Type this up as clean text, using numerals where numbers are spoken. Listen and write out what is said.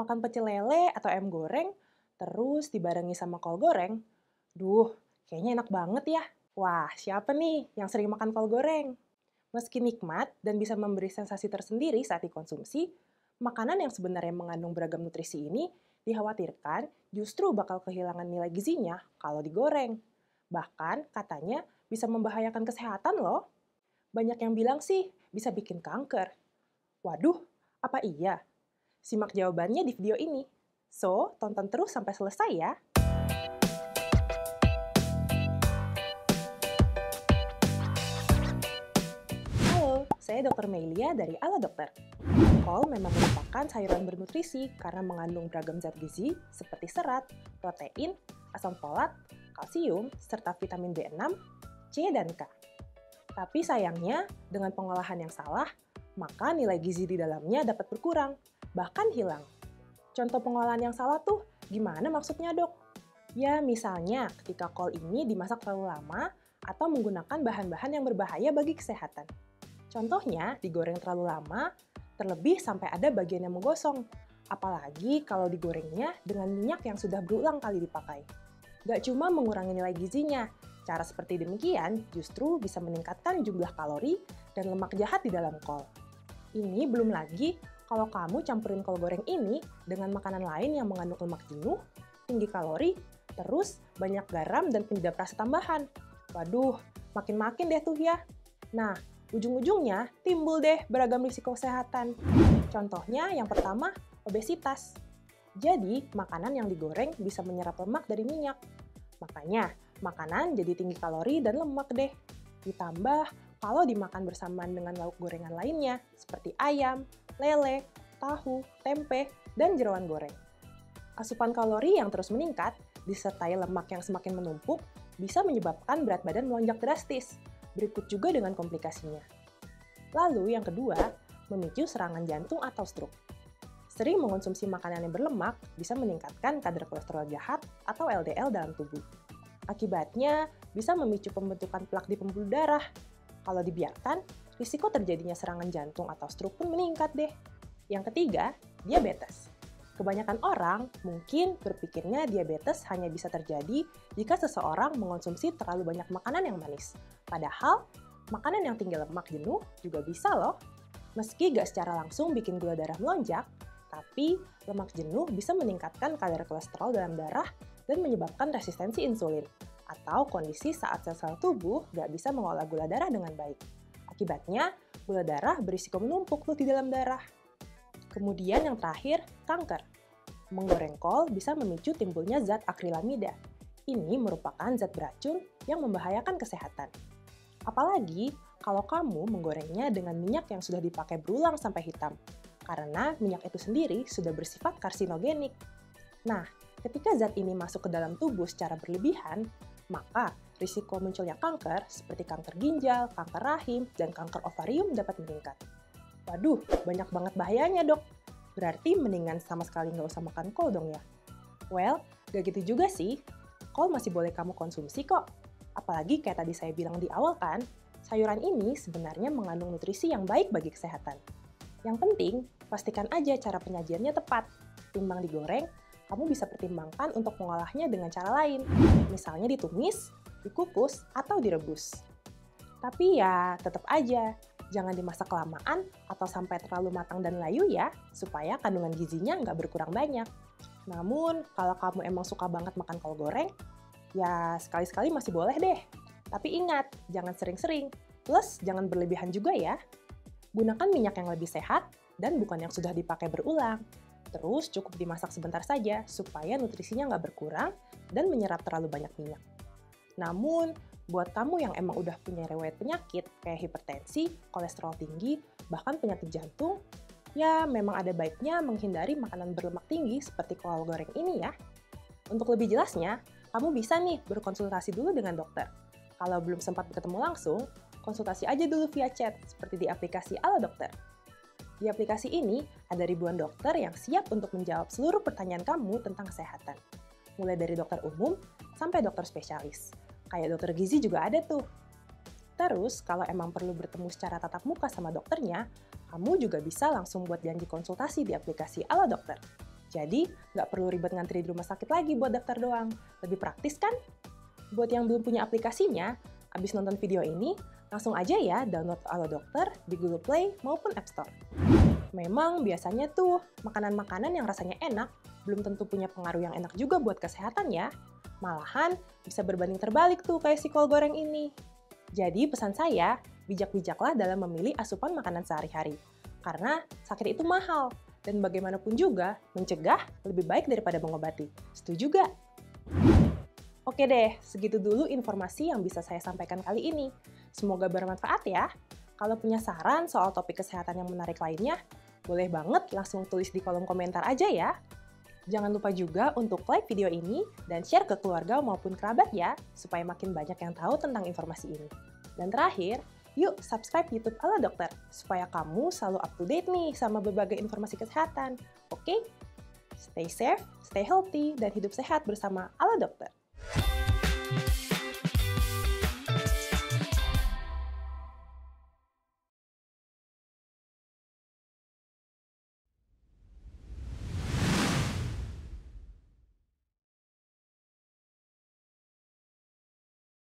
Makan pecel lele atau ayam goreng, terus dibarengi sama kol goreng. Duh, kayaknya enak banget ya. Wah, siapa nih yang sering makan kol goreng? Meski nikmat dan bisa memberi sensasi tersendiri saat dikonsumsi, makanan yang sebenarnya mengandung beragam nutrisi ini dikhawatirkan justru bakal kehilangan nilai gizinya kalau digoreng. Bahkan katanya bisa membahayakan kesehatan loh. Banyak yang bilang sih bisa bikin kanker. Waduh, apa iya? Simak jawabannya di video ini. So, tonton terus sampai selesai ya. Halo, saya Dr. Melia dari Ala Dokter. Kol memang merupakan sayuran bernutrisi karena mengandung beragam zat gizi seperti serat, protein, asam folat, kalsium, serta vitamin B6, C, dan K. Tapi sayangnya, dengan pengolahan yang salah, maka nilai gizi di dalamnya dapat berkurang, bahkan hilang. Contoh pengolahan yang salah tuh gimana maksudnya, Dok? Ya, misalnya ketika kol ini dimasak terlalu lama atau menggunakan bahan-bahan yang berbahaya bagi kesehatan. Contohnya, digoreng terlalu lama, terlebih sampai ada bagian yang menggosong. Apalagi kalau digorengnya dengan minyak yang sudah berulang kali dipakai. Gak cuma mengurangi nilai gizinya, cara seperti demikian justru bisa meningkatkan jumlah kalori dan lemak jahat di dalam kol. Ini belum lagi kalau kamu campurin kol goreng ini dengan makanan lain yang mengandung lemak jenuh, tinggi kalori, terus banyak garam dan penyedap rasa tambahan. Waduh, makin-makin deh tuh ya. Nah, ujung-ujungnya timbul deh beragam risiko kesehatan. Contohnya yang pertama, obesitas. Jadi, makanan yang digoreng bisa menyerap lemak dari minyak. Makanya, makanan jadi tinggi kalori dan lemak deh. Ditambah, kalau dimakan bersamaan dengan lauk gorengan lainnya, seperti ayam, lele, tahu, tempe, dan jeroan goreng. Asupan kalori yang terus meningkat, disertai lemak yang semakin menumpuk, bisa menyebabkan berat badan melonjak drastis. Berikut juga dengan komplikasinya. Lalu yang kedua, memicu serangan jantung atau stroke. Sering mengonsumsi makanan yang berlemak bisa meningkatkan kadar kolesterol jahat atau LDL dalam tubuh. Akibatnya bisa memicu pembentukan plak di pembuluh darah. Kalau dibiarkan, risiko terjadinya serangan jantung atau stroke pun meningkat deh. Yang ketiga, diabetes. Kebanyakan orang mungkin berpikirnya diabetes hanya bisa terjadi jika seseorang mengonsumsi terlalu banyak makanan yang manis. Padahal, makanan yang tinggi lemak jenuh juga bisa loh. Meski gak secara langsung bikin gula darah melonjak, tapi lemak jenuh bisa meningkatkan kadar kolesterol dalam darah dan menyebabkan resistensi insulin, atau kondisi saat sel-sel tubuh gak bisa mengolah gula darah dengan baik. Akibatnya, gula darah berisiko menumpuk tuh di dalam darah. Kemudian yang terakhir, kanker. Menggoreng kol bisa memicu timbulnya zat akrilamida. Ini merupakan zat beracun yang membahayakan kesehatan. Apalagi kalau kamu menggorengnya dengan minyak yang sudah dipakai berulang sampai hitam, karena minyak itu sendiri sudah bersifat karsinogenik. Nah, ketika zat ini masuk ke dalam tubuh secara berlebihan, maka risiko munculnya kanker seperti kanker ginjal, kanker rahim, dan kanker ovarium dapat meningkat. Waduh, banyak banget bahayanya, Dok. Berarti mendingan sama sekali nggak usah makan kol dong ya? Well, gak gitu juga sih. Kol masih boleh kamu konsumsi kok. Apalagi kayak tadi saya bilang di awal kan, sayuran ini sebenarnya mengandung nutrisi yang baik bagi kesehatan. Yang penting, pastikan aja cara penyajiannya tepat. Timbang digoreng, kamu bisa pertimbangkan untuk mengolahnya dengan cara lain. Misalnya ditumis, dikukus, atau direbus. Tapi ya, tetap aja, jangan dimasak kelamaan atau sampai terlalu matang dan layu ya, supaya kandungan gizinya nggak berkurang banyak. Namun, kalau kamu emang suka banget makan kol goreng, ya sekali-sekali masih boleh deh. Tapi ingat, jangan sering-sering. Plus, jangan berlebihan juga ya. Gunakan minyak yang lebih sehat dan bukan yang sudah dipakai berulang. Terus cukup dimasak sebentar saja supaya nutrisinya nggak berkurang dan menyerap terlalu banyak minyak. Namun, buat kamu yang emang udah punya riwayat penyakit kayak hipertensi, kolesterol tinggi, bahkan penyakit jantung, ya memang ada baiknya menghindari makanan berlemak tinggi seperti kol goreng ini ya. Untuk lebih jelasnya, kamu bisa nih berkonsultasi dulu dengan dokter. Kalau belum sempat bertemu langsung, konsultasi aja dulu via chat seperti di aplikasi Ala Dokter. Di aplikasi ini, ada ribuan dokter yang siap untuk menjawab seluruh pertanyaan kamu tentang kesehatan. Mulai dari dokter umum sampai dokter spesialis. Kayak dokter gizi juga ada tuh. Terus, kalau emang perlu bertemu secara tatap muka sama dokternya, kamu juga bisa langsung buat janji konsultasi di aplikasi Ala Dokter. Jadi, nggak perlu ribet ngantri di rumah sakit lagi buat daftar doang. Lebih praktis kan? Buat yang belum punya aplikasinya, abis nonton video ini, langsung aja ya download Halo Dokter di Google Play maupun App Store. Memang biasanya tuh, makanan-makanan yang rasanya enak belum tentu punya pengaruh yang enak juga buat kesehatan ya. Malahan, bisa berbanding terbalik tuh kayak si kol goreng ini. Jadi pesan saya, bijak-bijaklah dalam memilih asupan makanan sehari-hari. Karena sakit itu mahal, dan bagaimanapun juga, mencegah lebih baik daripada mengobati. Setuju gak? Oke deh, segitu dulu informasi yang bisa saya sampaikan kali ini. Semoga bermanfaat ya. Kalau punya saran soal topik kesehatan yang menarik lainnya, boleh banget langsung tulis di kolom komentar aja ya. Jangan lupa juga untuk like video ini dan share ke keluarga maupun kerabat ya, supaya makin banyak yang tahu tentang informasi ini. Dan terakhir, yuk subscribe YouTube Halo Dokter, supaya kamu selalu up to date nih sama berbagai informasi kesehatan. Oke? Stay safe, stay healthy, dan hidup sehat bersama Halo Dokter.